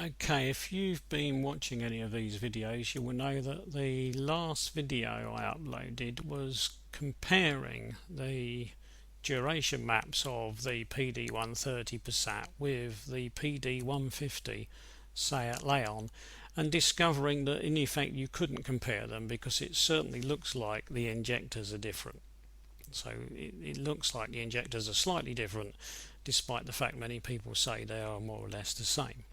Okay, if you've been watching any of these videos, you will know that the last video I uploaded was comparing the duration maps of the PD130 Passat with the PD150 Seat Leon, and discovering that in effect you couldn't compare them because it certainly looks like the injectors are different. So it looks like the injectors are slightly different, despite the fact many people say they are more or less the same.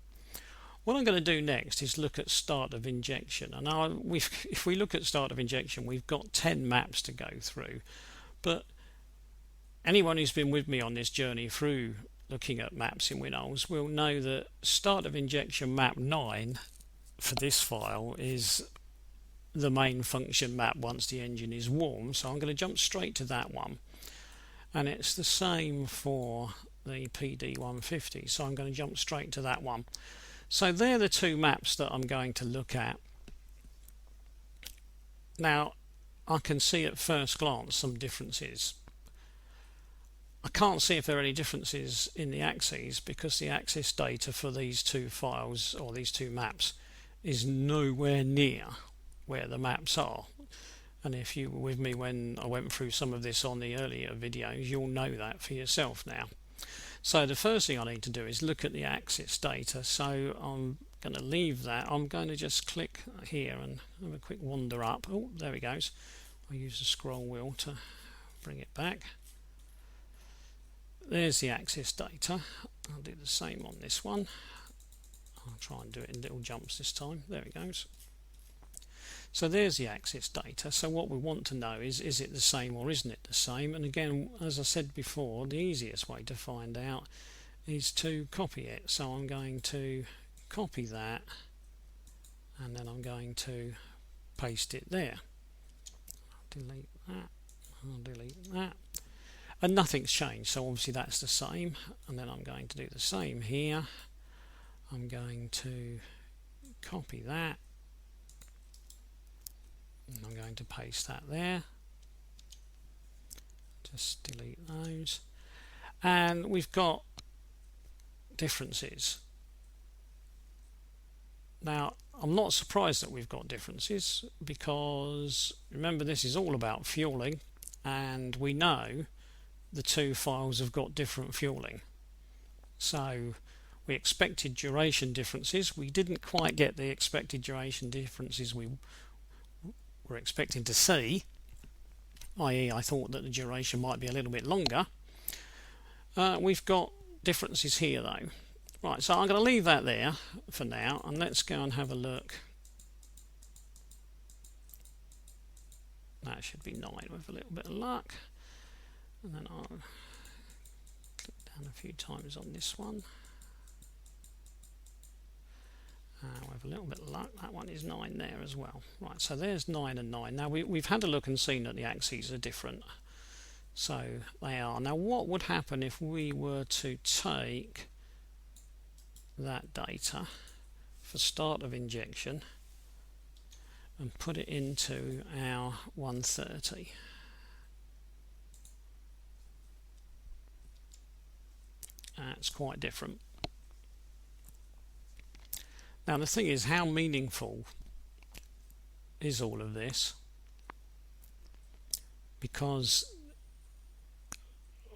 What I'm going to do next is look at start of injection. And now if we look at start of injection, we've got 10 maps to go through. But anyone who's been with me on this journey through looking at maps in WinOLS will know that start of injection map 9 for this file is the main function map once the engine is warm. So I'm going to jump straight to that one. And it's the same for the PD150. So I'm going to jump straight to that one. So they're the two maps that I'm going to look at. Now, I can see at first glance some differences. I can't see if there are any differences in the axes because the axis data for these two files or these two maps is nowhere near where the maps are. And if you were with me when I went through some of this on the earlier videos, you'll know that for yourself now. So the first thing I need to do is look at the axis data. So I'm going to leave that. I'm going to just click here and have a quick wander up. Oh, there it goes. I'll use the scroll wheel to bring it back. There's the axis data. I'll do the same on this one. I'll try and do it in little jumps this time. There it goes. So there's the axis data. So what we want to know is it the same or isn't it the same? And again, as I said before, the easiest way to find out is to copy it. So I'm going to copy that and then I'm going to paste it there. I'll delete that. I'll delete that. And nothing's changed, so obviously that's the same. And then I'm going to do the same here. I'm going to copy that. And I'm going to paste that there. Just delete those. And we've got differences. Now, I'm not surprised that we've got differences because remember this is all about fueling and we know the two files have got different fueling. So we expected duration differences. We didn't quite get the expected duration differences we were expecting to see, i.e. I thought that the duration might be a little bit longer. We've got differences here though. Right, so I'm going to leave that there for now and let's go and have a look. That should be 9 with a little bit of luck. And then I'll click down a few times on this one. With a little bit of luck, that one is 9 there as well. Right, so there's 9 and 9. Now we've had a look and seen that the axes are different. So they are. Now what would happen if we were to take that data for start of injection and put it into our 130? It's quite different. Now the thing is, how meaningful is all of this? Because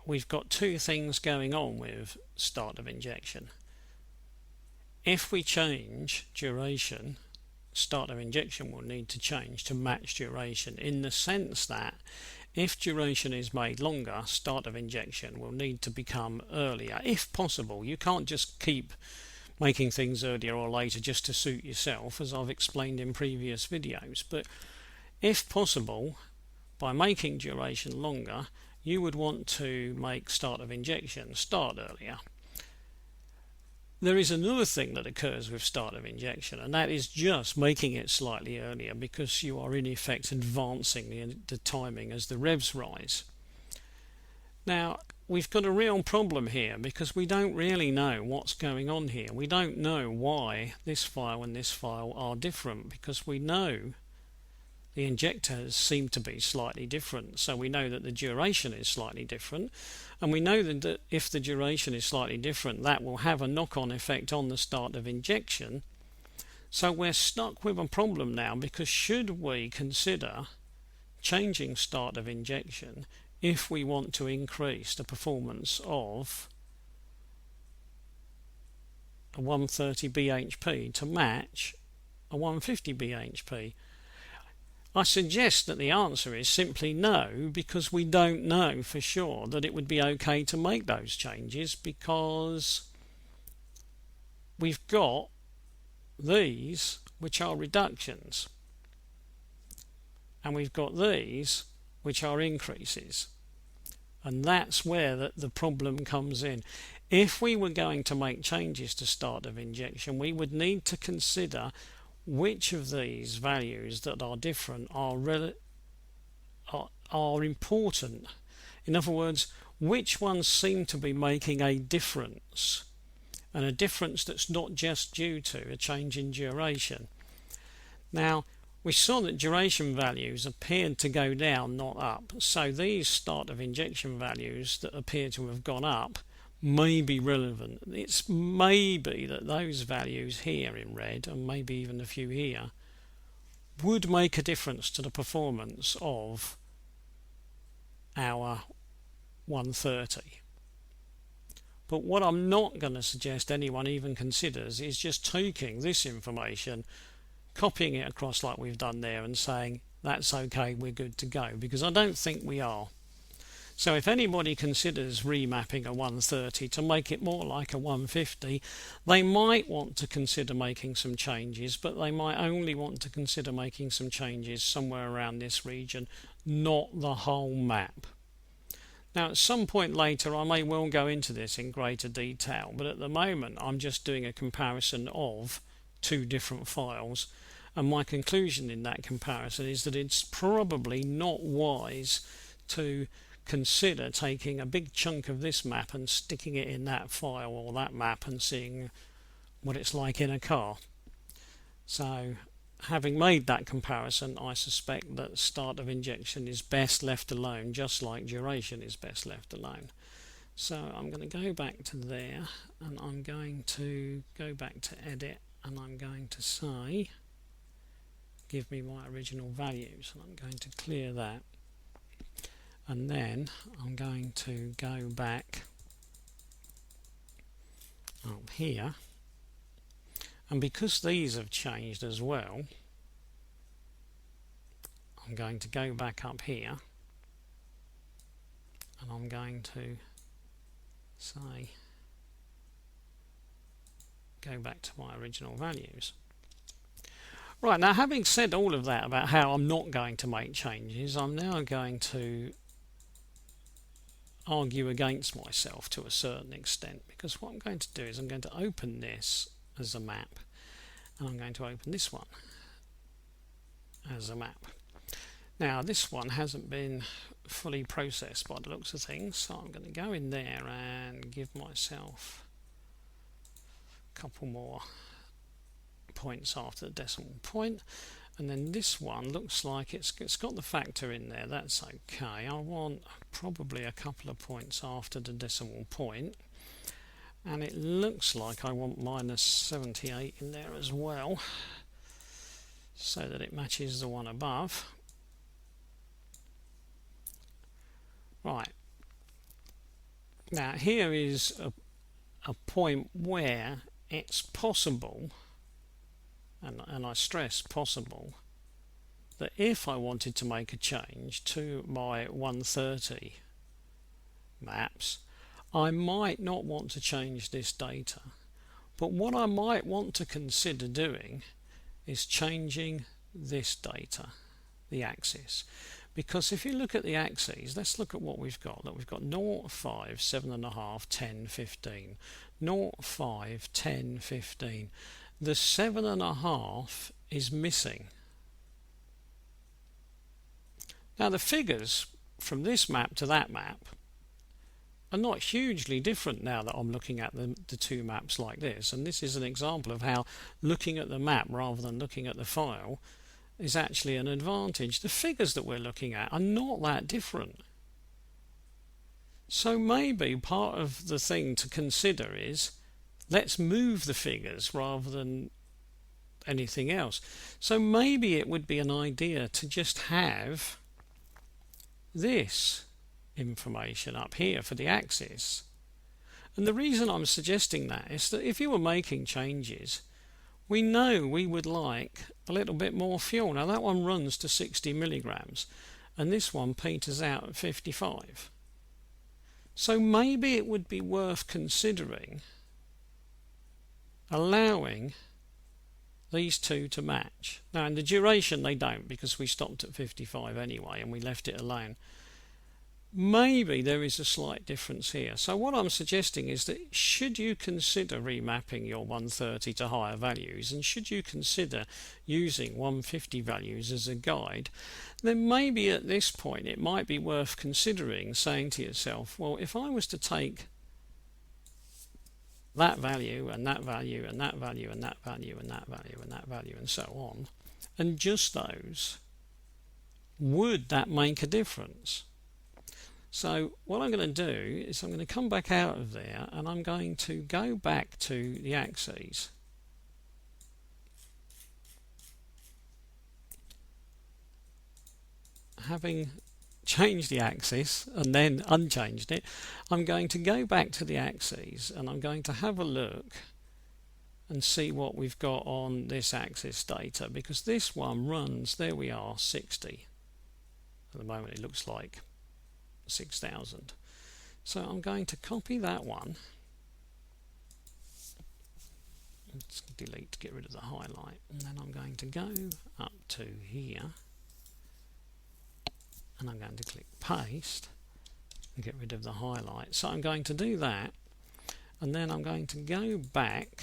we've got two things going on with start of injection. If we change duration, start of injection will need to change to match duration, in the sense that if duration is made longer, start of injection will need to become earlier, if possible. You can't just keep making things earlier or later just to suit yourself, as I've explained in previous videos. But if possible, by making duration longer, you would want to make start of injection start earlier. There is another thing that occurs with start of injection, and that is just making it slightly earlier because you are in effect advancing the timing as the revs rise. Now we've got a real problem here because we don't really know what's going on here. We don't know why this file and this file are different, because we know the injectors seem to be slightly different. So we know that the duration is slightly different, and we know that if the duration is slightly different, that will have a knock-on effect on the start of injection. So we're stuck with a problem now, because should we consider changing start of injection if we want to increase the performance of a 130 bhp to match a 150 bhp? I suggest that the answer is simply no, because we don't know for sure that it would be okay to make those changes, because we've got these which are reductions and we've got these which are increases, and that's where the problem comes in. If we were going to make changes to start of injection, we would need to consider which of these values that are different are important. In other words, which ones seem to be making a difference, and a difference that's not just due to a change in duration. Now, we saw that duration values appeared to go down, not up. So these start of injection values that appear to have gone up may be relevant. It's maybe that those values here in red, and maybe even a few here, would make a difference to the performance of our 130. But what I'm not going to suggest anyone even considers is just taking this information, copying it across like we've done there, and saying that's okay, we're good to go, because I don't think we are. So if anybody considers remapping a 130 to make it more like a 150, they might want to consider making some changes, but they might only want to consider making some changes somewhere around this region, not the whole map. Now, at some point later I may well go into this in greater detail, but at the moment I'm just doing a comparison of two different files, and my conclusion in that comparison is that it's probably not wise to consider taking a big chunk of this map and sticking it in that file or that map and seeing what it's like in a car. So, having made that comparison, I suspect that start of injection is best left alone, just like duration is best left alone. So I'm going to go back to there, and I'm going to go back to edit, and I'm going to say give me my original values, and I'm going to clear that. And then I'm going to go back up here, and because these have changed as well, I'm going to go back up here, and I'm going to say go back to my original values. Right, now having said all of that about how I'm not going to make changes, I'm now going to argue against myself to a certain extent, because what I'm going to do is I'm going to open this as a map, and I'm going to open this one as a map. Now this one hasn't been fully processed by the looks of things, so I'm going to go in there and give myself a couple more points after the decimal point. And then this one looks like it's got the factor in there, that's okay. I want probably a couple of points after the decimal point, and it looks like I want minus 78 in there as well, so that it matches the one above. Right, now here is a point where it's possible, and I stress possible, that if I wanted to make a change to my 130 maps, I might not want to change this data. But what I might want to consider doing is changing this data, the axis. Because if you look at the axes, let's look at what we've got. Look, we've got 0, 5, 7.5, 10, 15. 0, 5, 10, 15. The 7.5 is missing. Now the figures from this map to that map are not hugely different now that I'm looking at the two maps like this, and this is an example of how looking at the map rather than looking at the file is actually an advantage. The figures that we're looking at are not that different. So maybe part of the thing to consider is let's move the figures rather than anything else. So maybe it would be an idea to just have this information up here for the axis. And the reason I'm suggesting that is that if you were making changes, we know we would like a little bit more fuel. Now that one runs to 60 milligrams and this one peters out at 55. So maybe it would be worth considering allowing these two to match. Now in the duration they don't, because we stopped at 55 anyway and we left it alone. Maybe there is a slight difference here. So what I'm suggesting is that should you consider remapping your 130 to higher values, and should you consider using 150 values as a guide, then maybe at this point it might be worth considering saying to yourself, well, if I was to take that value and that value and that value and that value and that value and that value and so on, and just those, would that make a difference? So what I'm going to do is I'm going to come back out of there and I'm going to go back to the axes. Having changed the axis and then unchanged it, I'm going to go back to the axes and I'm going to have a look and see what we've got on this axis data, because this one runs, there we are, 60. At the moment it looks like 6,000. So I'm going to copy that one. Let's delete to get rid of the highlight, and then I'm going to go up to here and I'm going to click paste and get rid of the highlight. So I'm going to do that, and then I'm going to go back.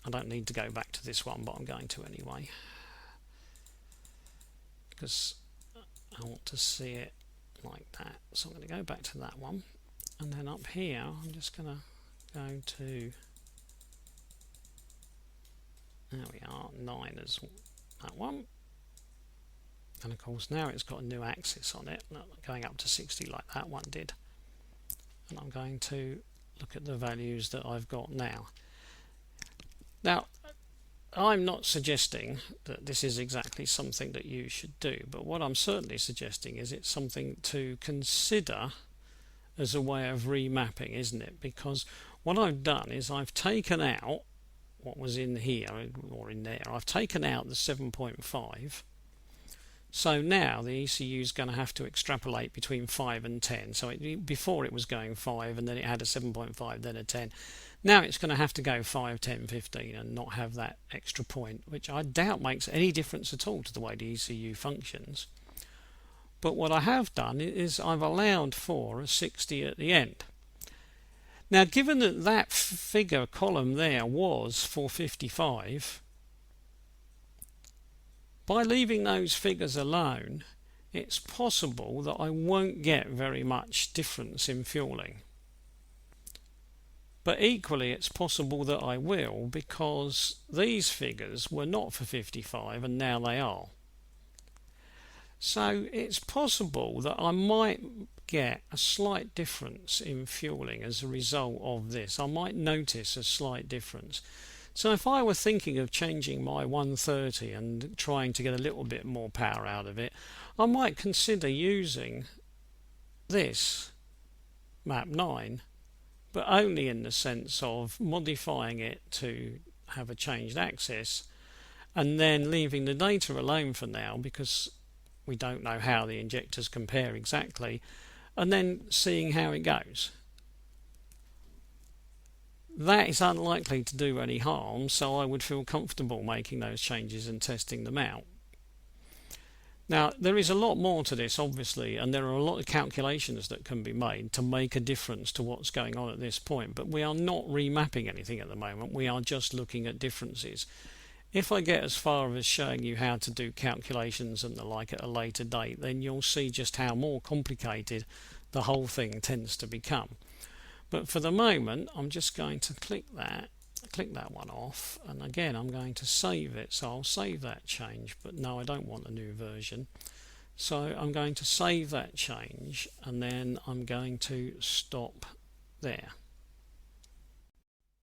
I don't need to go back to this one, but I'm going to anyway, because I want to see it like that. So I'm going to go back to that one, and then up here I'm just going to go to, there we are, 9 as that one, and of course now it's got a new axis on it, not going up to 60 like that one did. And I'm going to look at the values that I've got now. Now I'm not suggesting that this is exactly something that you should do, but what I'm certainly suggesting is it's something to consider as a way of remapping, isn't it? Because what I've done is I've taken out what was in here or in there. I've taken out the 7.5. So now the ECU is going to have to extrapolate between 5 and 10. So before it was going 5 and then it had a 7.5, then a 10. Now it's going to have to go 5, 10, 15 and not have that extra point, which I doubt makes any difference at all to the way the ECU functions. But what I have done is I've allowed for a 60 at the end. Now given that that figure column there was for 55, by leaving those figures alone, it's possible that I won't get very much difference in fueling. But equally it's possible that I will, because these figures were not for 55 and now they are. So it's possible that I might get a slight difference in fueling as a result of this. I might notice a slight difference. So if I were thinking of changing my 130 and trying to get a little bit more power out of it, I might consider using this map 9, but only in the sense of modifying it to have a changed axis and then leaving the data alone for now, because we don't know how the injectors compare exactly, and then seeing how it goes. That is unlikely to do any harm, so I would feel comfortable making those changes and testing them out. Now, there is a lot more to this, obviously, and there are a lot of calculations that can be made to make a difference to what's going on at this point, but we are not remapping anything at the moment. We are just looking at differences. If I get as far as showing you how to do calculations and the like at a later date, then you'll see just how more complicated the whole thing tends to become. But for the moment, I'm just going to click that click that one off, and again I'm going to save it, so I'll save that change, but no, I don't want a new version. So I'm going to save that change, and then I'm going to stop there.